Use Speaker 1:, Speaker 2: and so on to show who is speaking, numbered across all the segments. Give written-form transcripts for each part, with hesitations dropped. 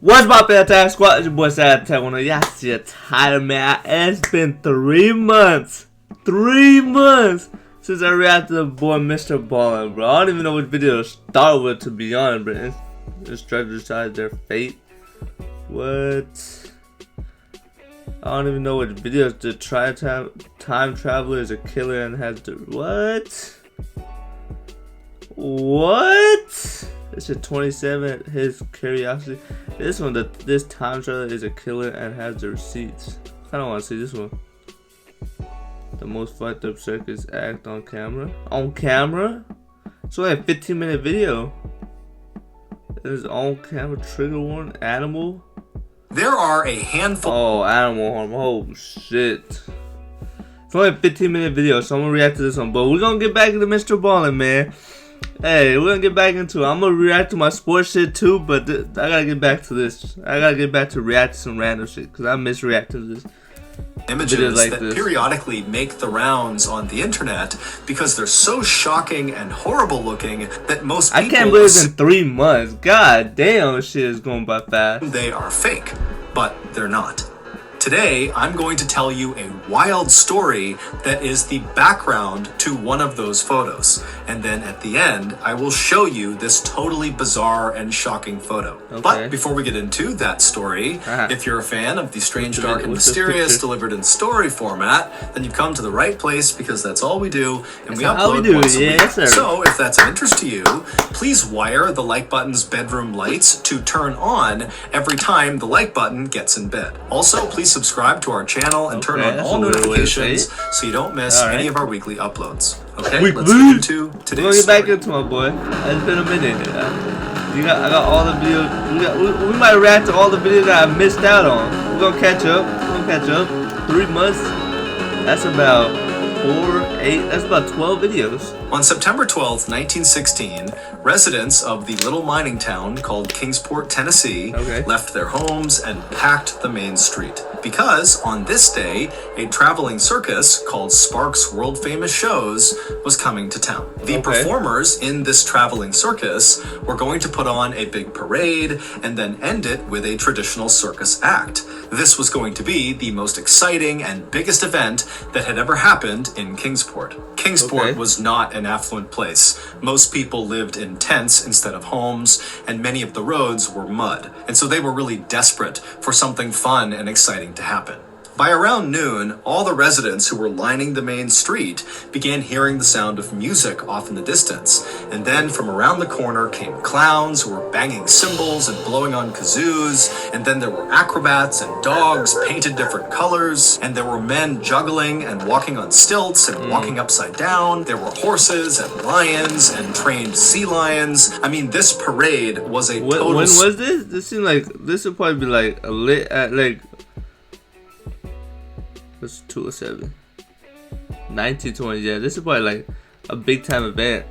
Speaker 1: What's my SatAttack squad? It's your boy SatAttack. One of y'all see tired, man. It's been 3 months. 3 months since I reacted to the boy mrballen, bro. I don't even know what video to start with, to be honest, bro. Just try to decide their fate. What? I don't even know what videos to try. Time traveler is a killer and has to. What? What? It's a 27. His curiosity. This one, this time traveler is a killer and has the receipts. I don't want to see this one. The most fucked up circus act on camera. On camera? It's only a 15-minute video. There's on camera trigger warning. Animal.
Speaker 2: There are a handful.
Speaker 1: Oh, animal harm. Oh shit. It's only a 15-minute video, so I'm gonna react to this one. But we're gonna get back into mrballen, man. Hey, we're gonna get back into it. I'm gonna react to my sports shit too, but I gotta get back to this. I gotta get back to react to some random shit, because I miss reacting to this.
Speaker 2: Images like that periodically make the rounds on the internet because they're so shocking and horrible looking that most people...
Speaker 1: I can't believe it's in 3 months. God damn, shit is going by fast.
Speaker 2: They are fake, but they're not. Today, I'm going to tell you a wild story that is the background to one of those photos. And then at the end, I will show you this totally bizarre and shocking photo. Okay. But before we get into that story, if you're a fan of the strange, dark, and mysterious delivered in story format, then you've come to the right place because that's all we do. And we upload once a week. So if that's of interest to you, please wire the like button's bedroom lights to turn on every time the like button gets in bed. Also, please subscribe to our channel and turn on all notifications so you don't miss any of our weekly uploads. Okay, let's get into today's
Speaker 1: story. Get back into my boy. It's been a minute. I got all the videos. We might react to all the videos that I missed out on. We're gonna catch up. 3 months. That's about 4, 8. That's about 12 videos.
Speaker 2: On September 12th, 1916, residents of the little mining town called Kingsport, Tennessee, left their homes and packed the main street. Because on this day, a traveling circus called Sparks World Famous Shows was coming to town. The performers in this traveling circus were going to put on a big parade and then end it with a traditional circus act. This was going to be the most exciting and biggest event that had ever happened in Kingsport. Kingsport was not an affluent place. Most people lived in tents instead of homes, and many of the roads were mud. And so they were really desperate for something fun and exciting to happen. By around noon, all the residents who were lining the main street began hearing the sound of music off in the distance. And then from around the corner came clowns who were banging cymbals and blowing on kazoos. And then there were acrobats and dogs painted different colors. And there were men juggling and walking on stilts and walking upside down. There were horses and lions and trained sea lions. I mean, this parade was a total...
Speaker 1: When was this? This seemed like... This would probably be like a lit... like... That's 207. 1920, yeah. This is probably like a big time event.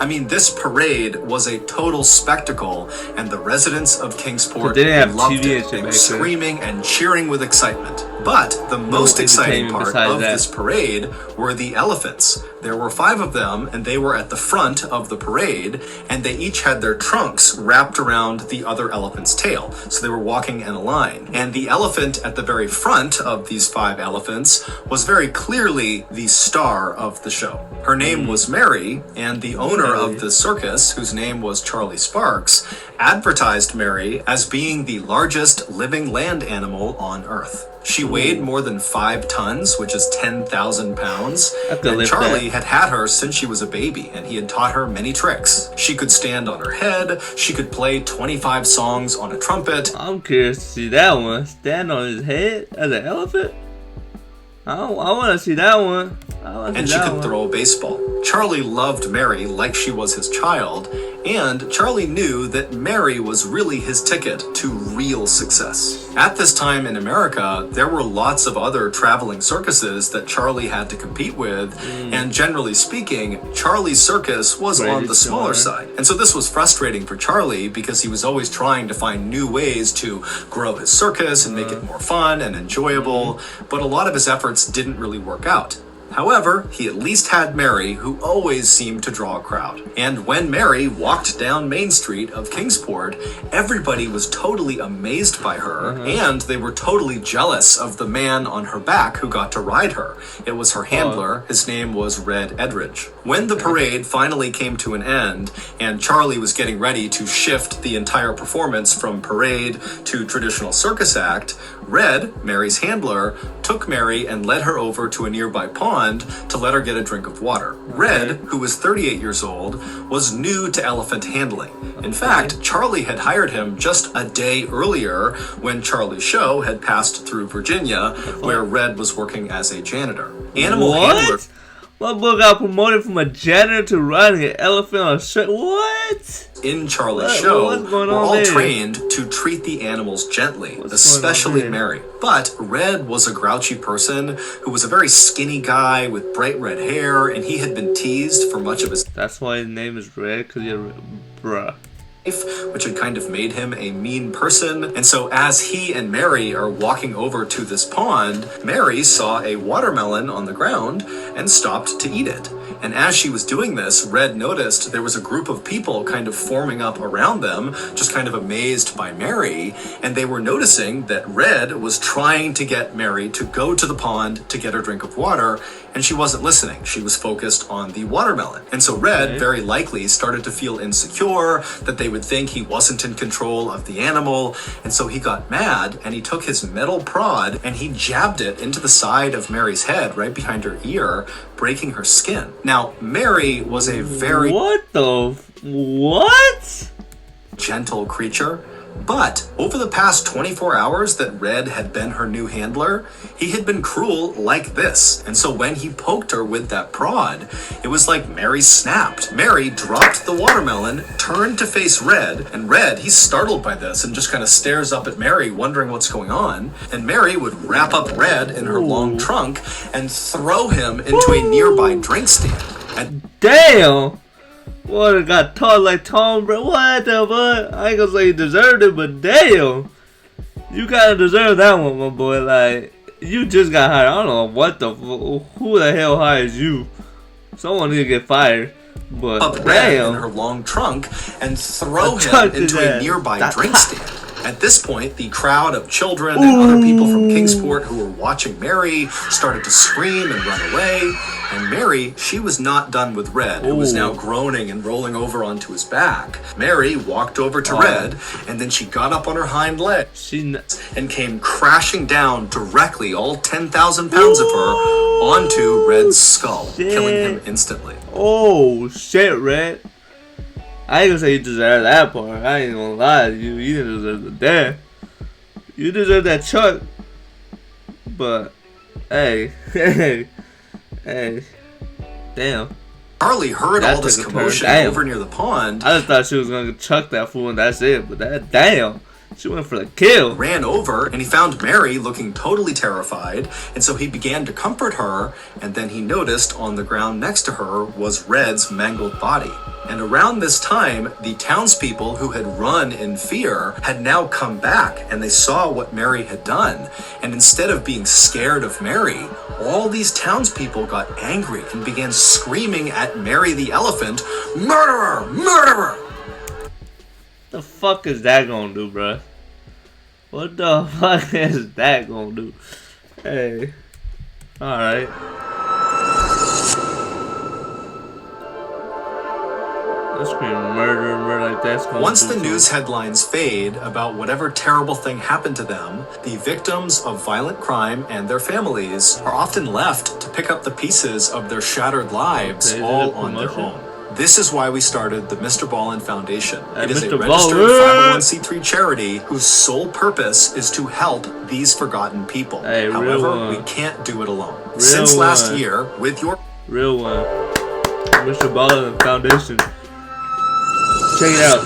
Speaker 2: I mean, this parade was a total spectacle, and the residents of Kingsport loved it. They were screaming and cheering with excitement. But the most exciting part of this parade were the elephants. There were 5 of them, and they were at the front of the parade, and they each had their trunks wrapped around the other elephant's tail. So they were walking in a line. And the elephant at the very front of these 5 elephants was very clearly the star of the show. Her name was Mary, and the owner of the circus, whose name was Charlie Sparks, advertised Mary as being the largest living land animal on Earth. She weighed more than 5 tons, which is 10,000 pounds, and Charlie had had her since she was a baby, and he had taught her many tricks. She could stand on her head, she could play 25 songs on a trumpet.
Speaker 1: I'm curious to see that one. Stand on his head as an elephant? I want to see that one.
Speaker 2: And she could throw a baseball. Charlie loved Mary like she was his child, and Charlie knew that Mary was really his ticket to real success. At this time in America, there were lots of other traveling circuses that Charlie had to compete with, and generally speaking, Charlie's circus was on the smaller side. And so this was frustrating for Charlie because he was always trying to find new ways to grow his circus and make it more fun and enjoyable, but a lot of his efforts didn't really work out. However, he at least had Mary, who always seemed to draw a crowd. And when Mary walked down Main Street of Kingsport, everybody was totally amazed by her, and they were totally jealous of the man on her back who got to ride her. It was her handler. His name was Red Edridge. When the parade finally came to an end, and Charlie was getting ready to shift the entire performance from parade to traditional circus act, Red, Mary's handler, took Mary and led her over to a nearby pond to let her get a drink of water. Red, who was 38 years old, was new to elephant handling. In fact, Charlie had hired him just a day earlier when Charlie's show had passed through Virginia, where Red was working as a janitor. Animal handler.
Speaker 1: My boy got promoted from a janitor to riding an elephant on a shirt. What?
Speaker 2: In Charlie's show were all trained to treat the animals gently, especially Mary. But Red was a grouchy person who was a very skinny guy with bright red hair, and he had been teased for much of his...
Speaker 1: That's why his name is Red, because you're... bruh.
Speaker 2: Which had kind of made him a mean person. And so as he and Mary are walking over to this pond, Mary saw a watermelon on the ground and stopped to eat it. And as she was doing this, Red noticed there was a group of people kind of forming up around them, just kind of amazed by Mary, and they were noticing that Red was trying to get Mary to go to the pond to get her drink of water, and she wasn't listening. She was focused on the watermelon. And so Red very likely started to feel insecure, that they would think he wasn't in control of the animal, and so he got mad, and he took his metal prod, and he jabbed it into the side of Mary's head, right behind her ear, breaking her skin. Now, Mary was a very...
Speaker 1: What?
Speaker 2: ...gentle creature. But over the past 24 hours that Red had been her new handler, he had been cruel like this. And so when he poked her with that prod, it was like Mary snapped. Mary dropped the watermelon, turned to face Red, and Red, he's startled by this and just kind of stares up at Mary, wondering what's going on. And Mary would wrap up Red in her long trunk and throw him into a nearby drink stand. And
Speaker 1: damn! What, got taught like Tom, bro? What the fuck? I ain't gonna say you deserved it, but damn! You kinda deserve that one, my boy. Like, you just got hired. I don't know what the who the hell hires you? Someone need to get fired. But
Speaker 2: up damn! In her long trunk and throw him into a nearby drink stand. At this point, the crowd of children and other people from Kingsport who were watching Mary started to scream and run away. And Mary, she was not done with Red, who was now groaning and rolling over onto his back. Mary walked over to Red, and then she got up on her hind legs and came crashing down directly, all 10,000 pounds of her, onto Red's skull, killing him instantly.
Speaker 1: Oh, shit, Red. I ain't gonna say you deserve that part. I ain't gonna lie to you. You didn't deserve the death. You deserve that chuck. But, hey, hey, damn.
Speaker 2: Charlie heard all this commotion over near the pond.
Speaker 1: I just thought she was gonna chuck that fool and that's it. But that, damn. She went for the kill.
Speaker 2: Ran over and he found Mary looking totally terrified, and so he began to comfort her, and then he noticed on the ground next to her was Red's mangled body. And around this time, the townspeople who had run in fear had now come back, and they saw what Mary had done. And instead of being scared of Mary, all these townspeople got angry and began screaming at Mary the elephant, "Murderer! Murderer!"
Speaker 1: What the fuck is that gonna do, bruh? What the fuck is that gonna do? Hey. Alright. Let's scream murder like that's gonna
Speaker 2: Once the news headlines fade about whatever terrible thing happened to them, the victims of violent crime and their families are often left to pick up the pieces of their shattered lives all on their own. This is why we started the mrballen Foundation. It is a registered 501c3 charity whose sole purpose is to help these forgotten people.
Speaker 1: Hey,
Speaker 2: however, we can't do it alone. Since last year, with your...
Speaker 1: Real one. mrballen Foundation. Check it out.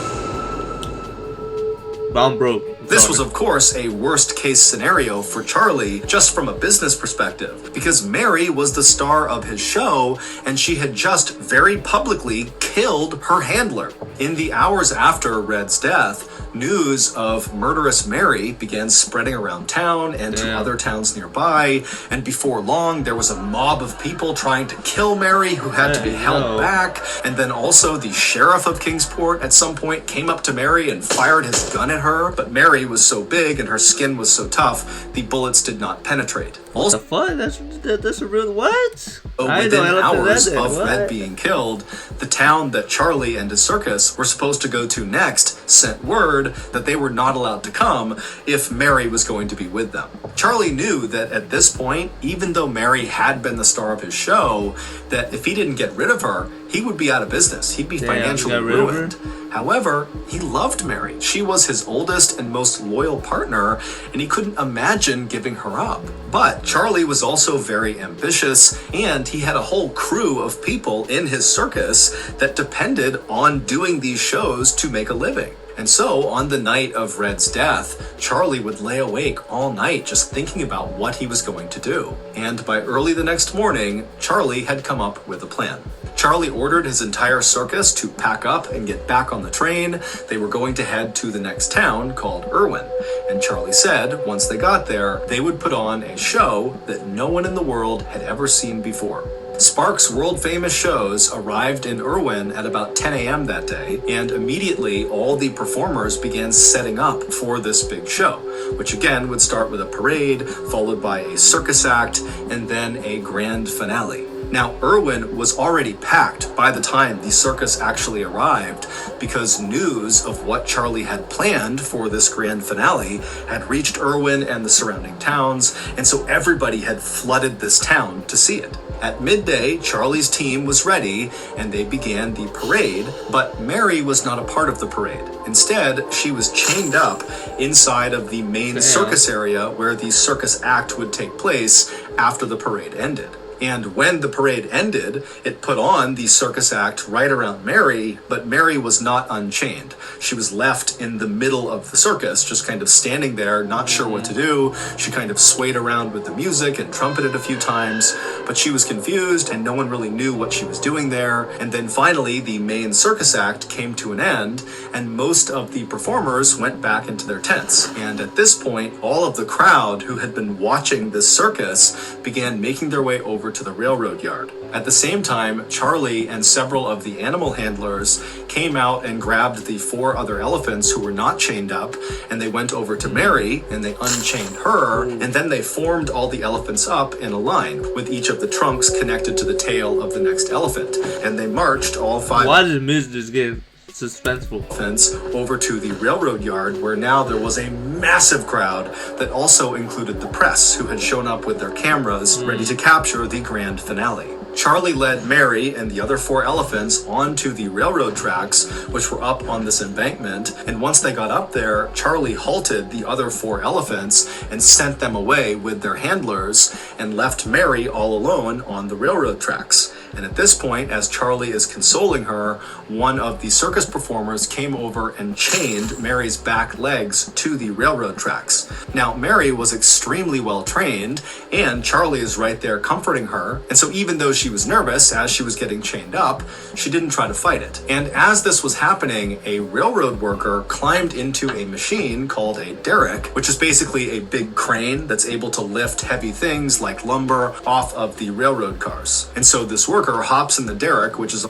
Speaker 1: But I'm broke.
Speaker 2: This was, of course, a worst-case scenario for Charlie, just from a business perspective, because Mary was the star of his show, and she had just very publicly killed her handler. In the hours after Red's death, news of murderous Mary began spreading around town and to other towns nearby, and before long there was a mob of people trying to kill Mary who had to be held back, and then also the sheriff of Kingsport at some point came up to Mary and fired his gun at her, but Mary was so big and her skin was so tough, the bullets did not penetrate.
Speaker 1: Also, what the fuck? That's a real what?
Speaker 2: Within hours of Red being killed, the town that Charlie and his circus were supposed to go to next sent word that they were not allowed to come if Mary was going to be with them. Charlie knew that at this point, even though Mary had been the star of his show, that if he didn't get rid of her, he would be out of business. He'd be financially ruined. However, he loved Mary. She was his oldest and most loyal partner, and he couldn't imagine giving her up. But Charlie was also very ambitious, and he had a whole crew of people in his circus that depended on doing these shows to make a living. And so, on the night of Red's death, Charlie would lay awake all night just thinking about what he was going to do. And by early the next morning, Charlie had come up with a plan. Charlie ordered his entire circus to pack up and get back on the train. They were going to head to the next town called Irwin. And Charlie said, once they got there, they would put on a show that no one in the world had ever seen before. Sparks' world-famous shows arrived in Irwin at about 10 a.m. that day, and immediately all the performers began setting up for this big show, which again would start with a parade, followed by a circus act, and then a grand finale. Now, Irwin was already packed by the time the circus actually arrived, because news of what Charlie had planned for this grand finale had reached Irwin and the surrounding towns, and so everybody had flooded this town to see it. At midday, Charlie's team was ready, and they began the parade, but Mary was not a part of the parade. Instead, she was chained up inside of the main circus area where the circus act would take place after the parade ended. And when the parade ended, it put on the circus act right around Mary, but Mary was not unchained. She was left in the middle of the circus, just kind of standing there, not sure what to do. She kind of swayed around with the music and trumpeted a few times, but she was confused and no one really knew what she was doing there. And then finally, the main circus act came to an end, and most of the performers went back into their tents. And at this point, all of the crowd who had been watching this circus began making their way over to the railroad yard. At the same time, Charlie and several of the animal handlers came out and grabbed the 4 other elephants who were not chained up, and they went over to Mary and they unchained her, and then they formed all the elephants up in a line with each of the trunks connected to the tail of the next elephant, and they marched all 5
Speaker 1: Why did music just get suspenseful
Speaker 2: elephants over to the railroad yard, where now there was a massive crowd that also included the press, who had shown up with their cameras ready to capture the grand finale. Charlie led Mary and the other 4 elephants onto the railroad tracks, which were up on this embankment, and once they got up there, Charlie halted the other 4 elephants and sent them away with their handlers and left Mary all alone on the railroad tracks. And at this point, as Charlie is consoling her, one of the circus performers came over and chained Mary's back legs to the railroad tracks. Now, Mary was extremely well trained, and Charlie is right there comforting her, and so even though she was nervous as she was getting chained up, she didn't try to fight it. And as this was happening, a railroad worker climbed into a machine called a derrick, which is basically a big crane that's able to lift heavy things like lumber off of the railroad cars. And so this worker hops in the derrick, which is...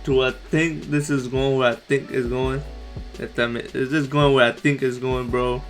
Speaker 1: Do I think this is going where I think it's going? Is this going where I think it's going, bro?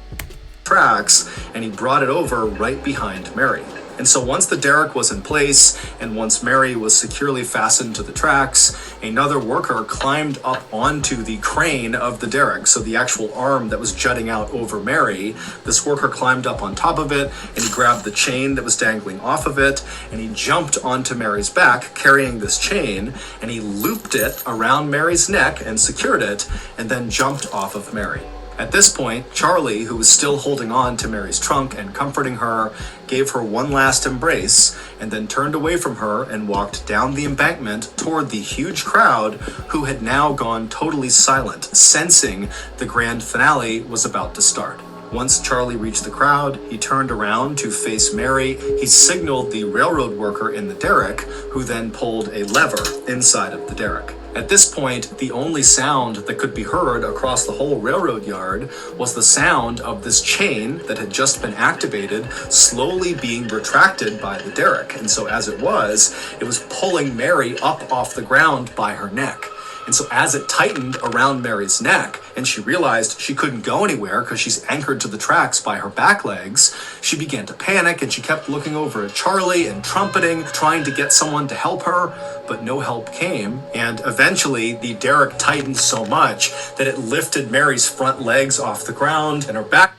Speaker 2: Tracks, and he brought it over right behind Mary. And so once the derrick was in place, and once Mary was securely fastened to the tracks, another worker climbed up onto the crane of the derrick, so the actual arm that was jutting out over Mary. This worker climbed up on top of it, and he grabbed the chain that was dangling off of it, and he jumped onto Mary's back, carrying this chain, and he looped it around Mary's neck and secured it, and then jumped off of Mary. At this point, Charlie, who was still holding on to Mary's trunk and comforting her, gave her one last embrace, and then turned away from her and walked down the embankment toward the huge crowd, who had now gone totally silent, sensing the grand finale was about to start. Once Charlie reached the crowd, he turned around to face Mary. He signaled the railroad worker in the derrick, who then pulled a lever inside of the derrick. At this point, the only sound that could be heard across the whole railroad yard was the sound of this chain that had just been activated slowly being retracted by the derrick. And so as it was pulling Mary up off the ground by her neck. And so as it tightened around Mary's neck, and she realized she couldn't go anywhere because she's anchored to the tracks by her back legs, she began to panic, and she kept looking over at Charlie and trumpeting, trying to get someone to help her, but no help came. And eventually the derrick tightened so much that it lifted Mary's front legs off the ground, and her back...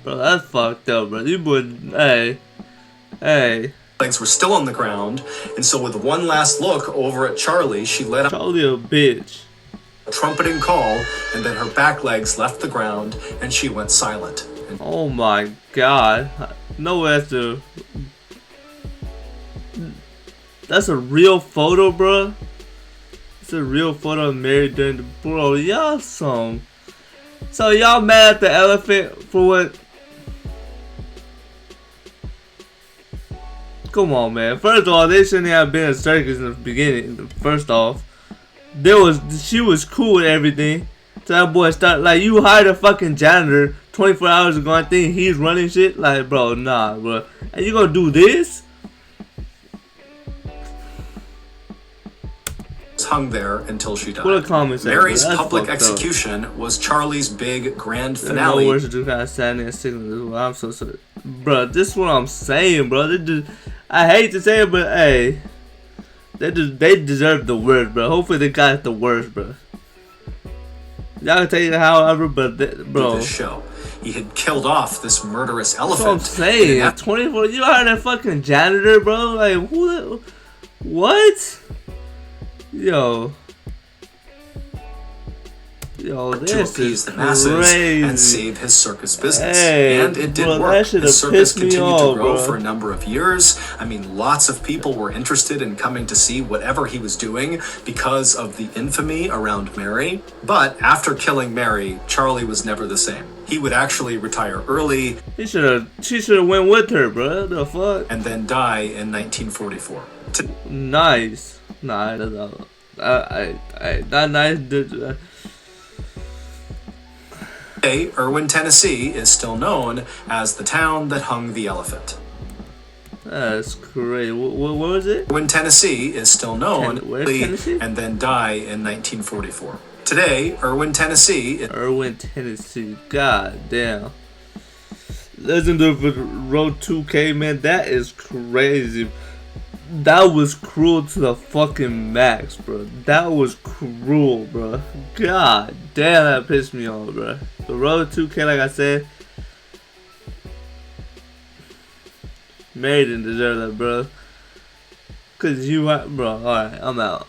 Speaker 1: Bro, that's fucked up, bro. You would, hey.
Speaker 2: legs were still on the ground, and so with one last look over at Charlie, she let out
Speaker 1: Charlie a bitch.
Speaker 2: A trumpeting call, and then her back legs left the ground, and she went silent.
Speaker 1: Oh my god. No, that's a real photo, bro. It's a real photo of Mary during the... Bro, y'all So y'all mad at the elephant for what? Come on, man. First of all, they shouldn't have been a circus in the beginning. First off, she was cool with everything. So that boy started, like, you hired a fucking janitor 24 hours ago and think he's running shit? Like, bro, nah, bro. And you gonna do this?
Speaker 2: Hung there until she died.
Speaker 1: What a comment.
Speaker 2: Mary's public execution was Charlie's big grand finale.
Speaker 1: No words to do, kind of sadness. I'm so sorry, bro. This is what I'm saying, bro. I hate to say it, but hey, they deserve the worst, bro. Hopefully they got the worst, bro. Y'all can take it however, but bro.
Speaker 2: This show, he had killed off this murderous elephant.
Speaker 1: That's what I'm saying. 24. You hired a fucking janitor, bro. Like who? What? Yo, this
Speaker 2: to appease the masses
Speaker 1: crazy.
Speaker 2: And save his circus business.
Speaker 1: Hey,
Speaker 2: and it did
Speaker 1: bro,
Speaker 2: work. The circus continued
Speaker 1: off,
Speaker 2: to grow
Speaker 1: bro.
Speaker 2: for a number of years. I mean, lots of people were interested in coming to see whatever he was doing because of the infamy around Mary. But after killing Mary, Charlie was never the same. He would actually retire early.
Speaker 1: She should have went with her, bro. The fuck?
Speaker 2: And then die in 1944.
Speaker 1: Nice. Nah, that's not nice.
Speaker 2: Today, Erwin, Tennessee is still known as the town that hung the elephant.
Speaker 1: That's great. What was it?
Speaker 2: Erwin, Tennessee is still known
Speaker 1: Tennessee?
Speaker 2: And then die in 1944. Today, Erwin, Tennessee.
Speaker 1: Erwin, Tennessee. God damn. Legend of Road 2K, man. That is crazy. That was cruel to the fucking max, bro. That was cruel, bro. God damn, that pissed me off, bro. The Road 2K, like I said, Mary didn't deserve that, bro. Cause bro. Alright, I'm out.